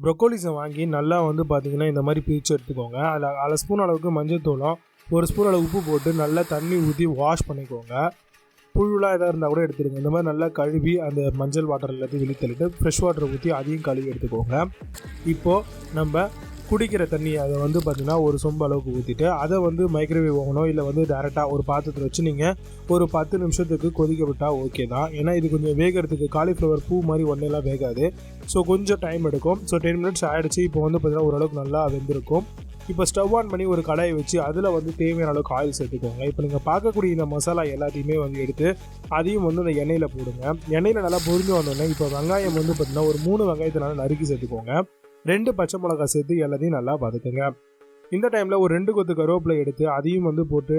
ப்ரொக்கோலிஸை வாங்கி நல்லா வந்து பார்த்திங்கன்னா இந்த மாதிரி பிரித்து எடுத்துக்கோங்க. அதில் 1/2 ஸ்பூன் அளவுக்கு மஞ்சள் தூளும் 1 ஸ்பூன் அளவு உப்பு போட்டு நல்லா தண்ணி ஊற்றி வாஷ் பண்ணிக்கோங்க. புழுலாம் எதாவது இருந்தால் கூட எடுத்துடுங்க. இந்த மாதிரி நல்லா கழுவி அந்த மஞ்சள் வாட்டர் எல்லாத்தையும் வெளித்தள்ளிட்டு ஃப்ரெஷ் வாட்டர் ஊற்றி அதையும் கழுவி எடுத்துக்கோங்க. இப்போது நம்ம குடிக்கிற தண்ணி அதை வந்து பார்த்திங்கன்னா ஒரு சொம்பு அளவுக்கு ஊற்றிட்டு அதை வந்து மைக்ரோவேவ் ஓவனோ இல்லை வந்து டேரெக்டாக ஒரு பாத்திரத்தில் வச்சு நீங்கள் ஒரு 10 நிமிஷத்துக்கு கொதிக்க விட்டால் ஓகே தான். ஏன்னா இது கொஞ்சம் வேகிறதுக்கு காலிஃப்ளவர் பூ மாதிரி ஒன்றெல்லாம் வேகாது. ஸோ கொஞ்சம் டைம் எடுக்கும். ஸோ 10 மினிட்ஸ் ஆகிடுச்சு. இப்போ வந்து பார்த்திங்கன்னா ஓரளவுக்கு நல்லா வெந்திருக்கும். இப்போ ஸ்டவ் ஆன் பண்ணி ஒரு கடாயை வச்சு அதில் வந்து தேவையான அளவுக்கு ஆயில் சேர்த்துக்கோங்க. இப்போ நீங்கள் பார்க்கக்கூடிய இந்த மசாலா எல்லாத்தையுமே வந்து எடுத்து அதையும் வந்து அந்த எண்ணெயில் போடுங்க. எண்ணெயில் நல்லா பொரிஞ்சு வந்தோடனே இப்போ வெங்காயம் வந்து பார்த்திங்கன்னா ஒரு 3 வெங்காயத்தை நல்லா நறுக்கி சேர்த்துக்கோங்க. 2 பச்சை மிளகாய் சேர்த்து எல்லாத்தையும் நல்லா வதக்குங்க. இந்த டைமில் ஒரு 2 கொத்து கருவேப்பிலை எடுத்து அதையும் வந்து போட்டு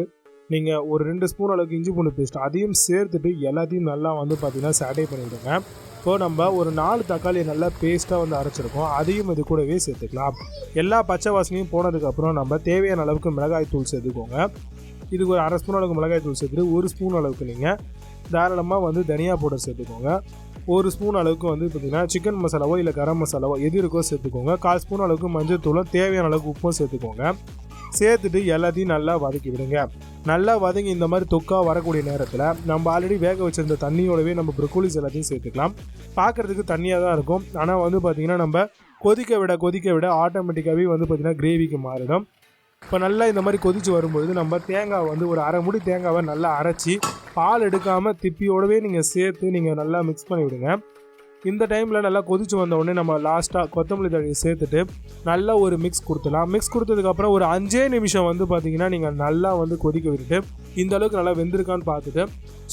நீங்கள் ஒரு 2 ஸ்பூன் அளவுக்கு இஞ்சி பூண்டு பேஸ்ட் அதையும் சேர்த்துட்டு எல்லாத்தையும் நல்லா வந்து பார்த்திங்கன்னா சாட்டே பண்ணிவிடுங்க. இப்போது நம்ம ஒரு 4 தக்காளியை நல்லா பேஸ்ட்டாக வந்து அரைச்சிருக்கோம். அதையும் இது கூடவே சேர்த்துக்கலாம். எல்லா பச்சை வாசனையும் போனதுக்கப்புறம் நம்ம தேவையான அளவுக்கு மிளகாய் தூள் சேர்த்துக்கோங்க. இதுக்கு ஒரு 1/2 ஸ்பூன் அளவுக்கு மிளகாய் தூள் சேர்த்துட்டு 1 ஸ்பூன் அளவுக்கு நீங்கள் தாராளமாக வந்து தனியா பவுடர் சேர்த்துக்கோங்க. 1 ஸ்பூன் அளவுக்கு வந்து பார்த்திங்கன்னா சிக்கன் மசாலாவோ இல்லை கரம் மசாலாவோ எது இருக்கோ சேர்த்துக்கோங்க. 1/4 ஸ்பூன் அளவுக்கு மஞ்சள் தூளும் தேவையான அளவுக்கு உப்பும் சேர்த்துக்கோங்க. சேர்த்துட்டு எல்லாத்தையும் நல்லா வதக்கி விடுங்க. நல்லா வதங்கி இந்த மாதிரி தொக்கா வரக்கூடிய நேரத்தில் நம்ம ஆல்ரெடி வேக வச்சுருந்த தண்ணியோடவே நம்ம ப்ரொக்கோலிஸ் எல்லாத்தையும் சேர்த்துக்கலாம். பார்க்குறதுக்கு தண்ணியாக தான் இருக்கும். ஆனால் வந்து பார்த்திங்கன்னா நம்ம கொதிக்க விட ஆட்டோமேட்டிக்காகவே வந்து பார்த்திங்கன்னா கிரேவிக்கு மாறிடும். இப்போ நல்லா இந்த மாதிரி கொதித்து வரும்பொழுது நம்ம தேங்காய் வந்து ஒரு 1/2 மூடி தேங்காவை நல்லா அரைச்சி பால் எடுக்காமல் திப்பியோடவே நீங்கள் சேர்த்து நீங்கள் நல்லா மிக்ஸ் பண்ணி விடுங்க. இந்த டைமில் நல்லா கொதித்து வந்த உடனே நம்ம லாஸ்ட்டாக கொத்தமல்லி தழையை சேர்த்துட்டு நல்லா ஒரு மிக்ஸ் கொடுத்துலாம். மிக்ஸ் கொடுத்ததுக்கப்புறம் ஒரு 5 நிமிஷம் வந்து பார்த்திங்கன்னா நீங்கள் நல்லா வந்து கொதிக்க விட்டுட்டு இந்த அளவுக்கு நல்லா வெந்திருக்கான்னு பார்த்துட்டு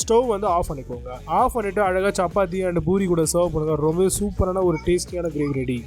ஸ்டவ் வந்து ஆஃப் பண்ணிக்கோங்க. ஆஃப் பண்ணிவிட்டு அழகாக சப்பாத்தி அண்ட் பூரி கூட சர்வ் பண்ணுங்கள். ரொம்பவே சூப்பரான ஒரு டேஸ்டியான கிரேவி ரெடி.